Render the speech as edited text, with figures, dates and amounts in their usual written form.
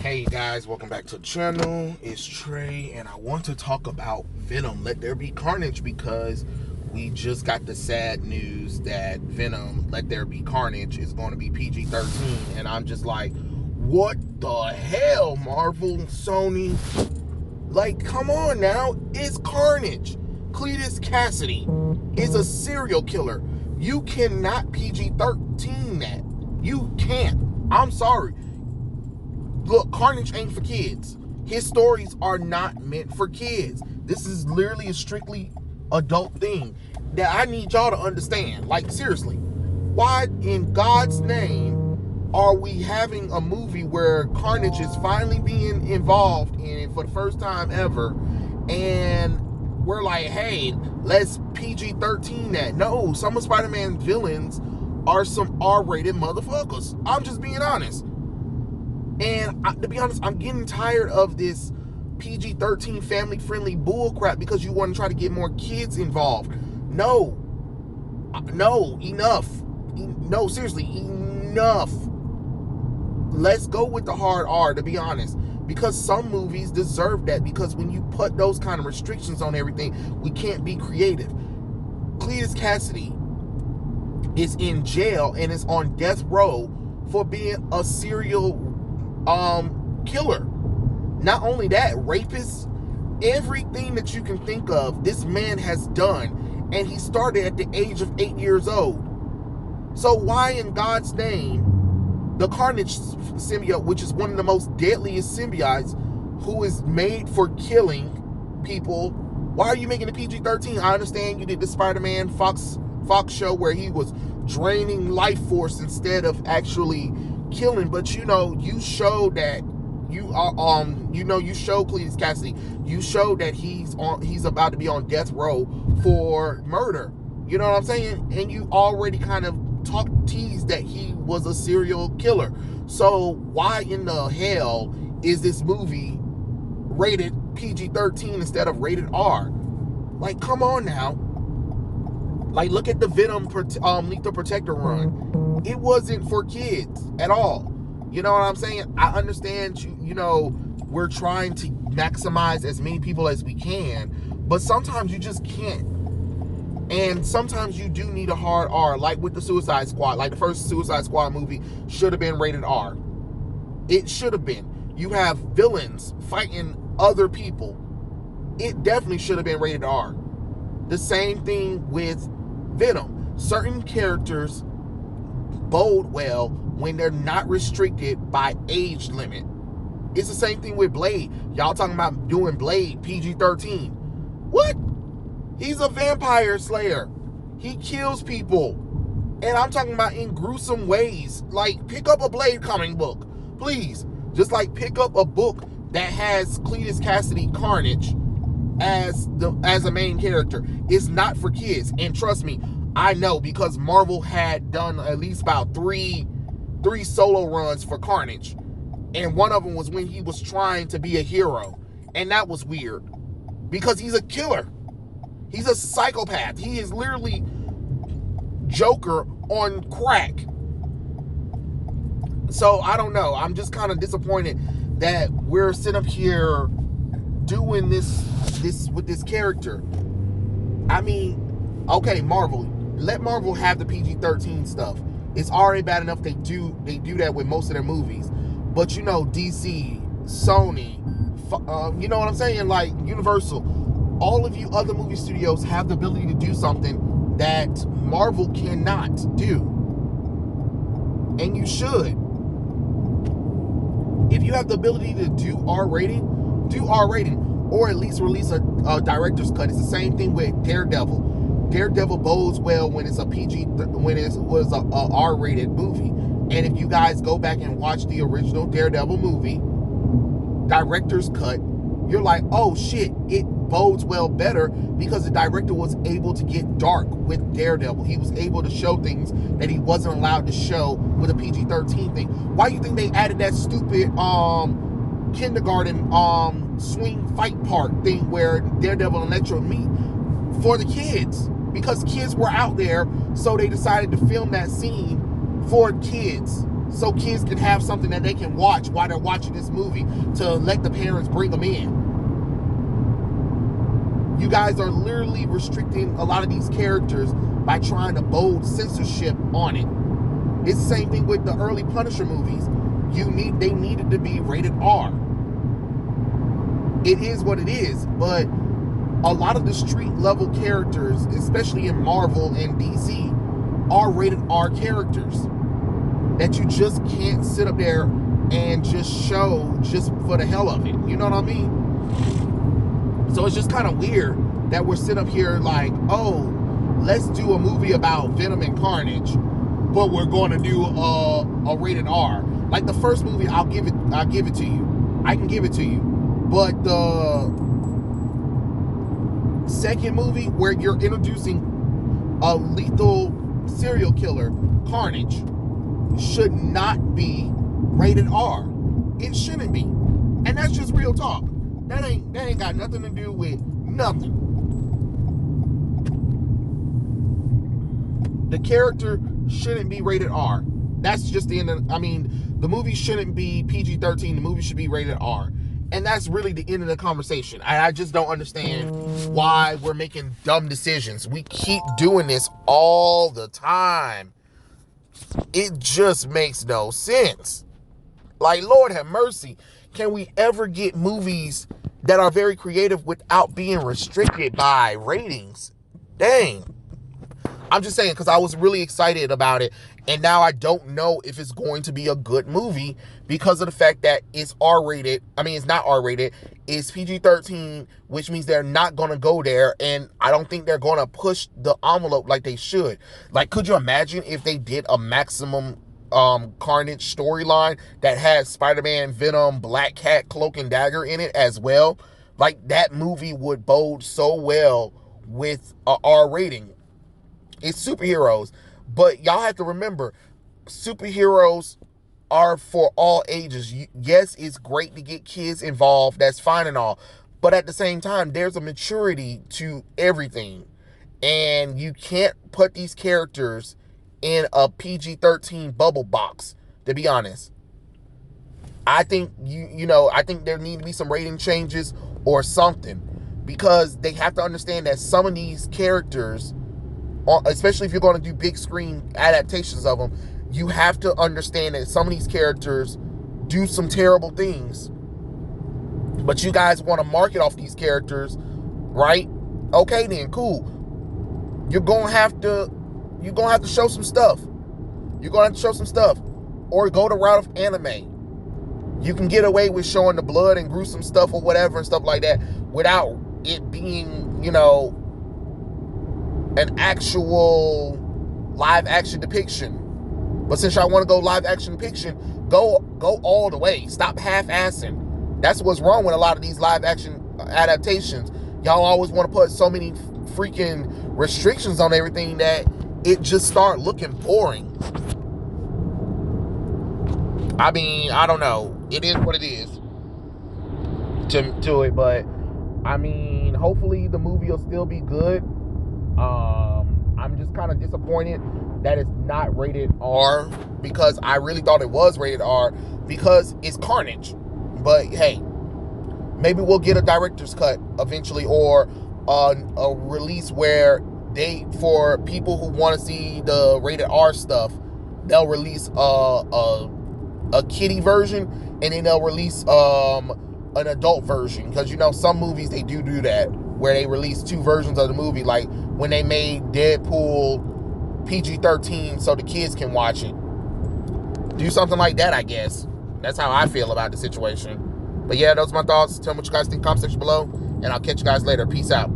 Hey guys, welcome back to the channel. It's Trey, and I want to talk about Venom, Let There Be Carnage, because we just got the sad news that Venom, Let There Be Carnage is going to be PG-13, and I'm just like, what the hell, Marvel, Sony? Like, come on now, it's Carnage. Cletus Cassidy is a serial killer. You cannot PG-13 that. You can't. I'm sorry. Look, Carnage ain't for kids. His stories are not meant for kids. This is literally a strictly adult thing that I need y'all to understand. Like, seriously, why in God's name are we having a movie where Carnage is finally being involved in it for the first time ever, and we're like, hey, let's PG-13 that? No, some of Spider-Man villains are some R-rated motherfuckers. I'm just being honest. And to be honest, I'm getting tired of this PG-13 family-friendly bullcrap because you want to try to get more kids involved. No, enough. No, seriously, enough. Let's go with the hard R, to be honest, because some movies deserve that, because when you put those kind of restrictions on everything, we can't be creative. Cletus Cassidy is in jail and is on death row for being a serial killer. Not only that, rapist, everything that you can think of, this man has done, and he started at the age of 8 years old. So why in God's name, the Carnage symbiote, which is one of the most deadliest symbiotes, who is made for killing people, why are you making a PG-13? I understand you did the Spider-Man Fox show where he was draining life force instead of actually killing, but you showed that you are you showed Cletus Cassidy, you showed that he's about to be on death row for murder. You know what I'm saying? And you already kind of teased that he was a serial killer. So why in the hell is this movie rated PG-13 instead of rated R? Like, come on now. Like, look at the Venom Lethal Protector run. It wasn't for kids at all. You know what I'm saying? I understand, we're trying to maximize as many people as we can, but sometimes you just can't. And sometimes you do need a hard R, like with the Suicide Squad. Like, the first Suicide Squad movie should have been rated R. It should have been. You have villains fighting other people. It definitely should have been rated R. The same thing with Venom. Certain characters bode well when they're not restricted by age limit. It's the same thing with Blade. Y'all talking about doing Blade PG-13. What? He's a vampire slayer. He kills people. And I'm talking about in gruesome ways. Like, pick up a Blade comic book, please. Just like pick up a book that has Cletus Cassidy Carnage as a main character. It's not for kids. And trust me, I know, because Marvel had done at least about three solo runs for Carnage, and one of them was when he was trying to be a hero, and that was weird because he's a killer. He's a psychopath. He is literally Joker on crack. So I don't know. I'm just kind of disappointed that we're sitting up here doing this with this character. I mean, okay, Marvel, let Marvel have the PG-13 stuff. It's already bad enough they do that with most of their movies. But DC, Sony, you know what I'm saying? Like Universal, all of you other movie studios have the ability to do something that Marvel cannot do. And you should. If you have the ability to do R rating, do R rating. Or at least release a director's cut. It's the same thing with Daredevil. Daredevil bodes well when it's a R-rated movie. And if you guys go back and watch the original Daredevil movie, director's cut, you're like, oh shit, it bodes well better because the director was able to get dark with Daredevil. He was able to show things that he wasn't allowed to show with a PG-13 thing. Why do you think they added that stupid kindergarten swing fight part thing where Daredevil and Electro meet? For the kids, because kids were out there, so they decided to film that scene for kids. so kids can have something that they can watch while they're watching this movie, to let the parents bring them in. You guys are literally restricting a lot of these characters by trying to bold censorship on it. It's the same thing with the early Punisher movies. They needed to be rated R. It is what it is, but a lot of the street level characters, especially in Marvel and DC, are rated R characters that you just can't sit up there and just show just for the hell of it. You know what I mean? So it's just kind of weird that we're sitting up here like, oh, let's do a movie about Venom and Carnage, but we're going to do a rated R. Like the first movie, I'll give it to you. I can give it to you. But the second movie, where you're introducing a lethal serial killer, Carnage, should not be rated R. It shouldn't be. And that's just real talk. That ain't got nothing to do with nothing. The character shouldn't be rated R. That's just the end of, the movie shouldn't be PG-13. The movie should be rated R. And that's really the end of the conversation. I just don't understand why we're making dumb decisions. We keep doing this all the time. It just makes no sense. Like, Lord have mercy. Can we ever get movies that are very creative without being restricted by ratings? Dang. I'm just saying, because I was really excited about it, and now I don't know if it's going to be a good movie because of the fact that it's R-rated. It's not R-rated. It's PG-13, which means they're not going to go there, and I don't think they're going to push the envelope like they should. Like, could you imagine if they did a maximum Carnage storyline that had Spider-Man, Venom, Black Cat, Cloak and Dagger in it as well? Like, that movie would bode so well with a R rating. It's superheroes, but y'all have to remember, superheroes are for all ages. Yes, it's great to get kids involved. That's fine and all. But at the same time, there's a maturity to everything. And you can't put these characters in a PG-13 bubble box, to be honest. I think, I think there need to be some rating changes or something. Because they have to understand that some of these characters, especially if you're going to do big screen adaptations of them, you have to understand that some of these characters do some terrible things. But you guys want to market off these characters, right? Okay, then, cool. You're going to have to show some stuff. You're going to have to show some stuff. Or go the route of anime. You can get away with showing the blood and gruesome stuff or whatever and stuff like that without it being, an actual live action depiction. But since y'all want to go live action depiction, go all the way. Stop half-assing. That's what's wrong with a lot of these live action adaptations. Y'all always want to put so many freaking restrictions on everything that it just start looking boring. I don't know. It is what it is to it, but hopefully the movie will still be good. I'm just kind of disappointed that it's not rated R, because I really thought it was rated R because it's Carnage. But hey, maybe we'll get a director's cut eventually, or a release where for people who want to see the rated R stuff, they'll release a kiddie version, and then they'll release an adult version, because some movies they do that, where they release two versions of the movie, like when they made Deadpool PG-13 so the kids can watch it. Do something like that, I guess. That's how I feel about the situation. But yeah, those are my thoughts. Tell me what you guys think in the comment section below, and I'll catch you guys later. Peace out.